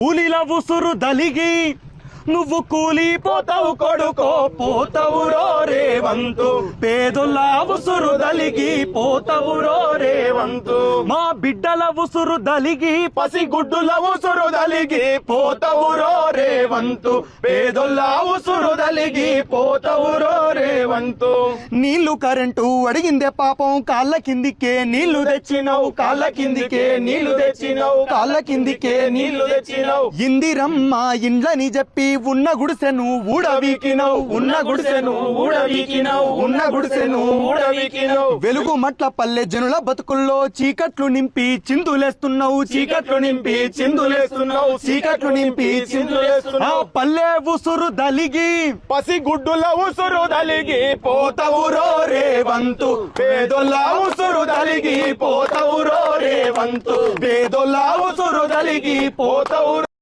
కూలీల ఉసురు దలిగి నువ్వు కూలిపోతావు కొడుకో పోతావురో రేవంతు పేదొల్ల ఉసురు దలిగి పోతావురో రేవంతు మా బిడ్డల ఉసురు దలిగి పసిగుడ్డుల ఉసురు దలిగి పోతావురో రేవంతు పేదొల్ల ఉసురు దలిగి పోతావురో రేవంతు నీళ్లు కరెంటు అడిగిందే పాపం కాళ్ళ కిందికే నీళ్లు తెచ్చినావు కాళ్ళ కిందికే నీళ్లు తెచ్చినావు కాళ్ళ కిందికే నీళ్లు తెచ్చినావు ఇందిరమ్మ ఇండ్లని చెప్పి ఉన్న గుడిసెను ఊడవీకినవు ఉన్న గుడిసెను ఊడవీకినవు ఉన్న గుడిసెను ఊడవీకినవు వెలుగు మట్ల పల్లె జనుల బతుకుల్లో చీకట్లు నింపి చిందులేస్తున్నావు చీకట్లు నింపి చిందులేస్తున్నావు చీకట్లు నింపి చిందులేస్తున్నావు పల్లె ఉసురు దలిగి పసిగుడ్డుల ఉసురు దలిగి పోతావురో రేవంతు పేదొల్ల ఉసురు దలిగి పోతావురో రేవంతు పేదొల్ల ఉసురు దలిగి పోతావు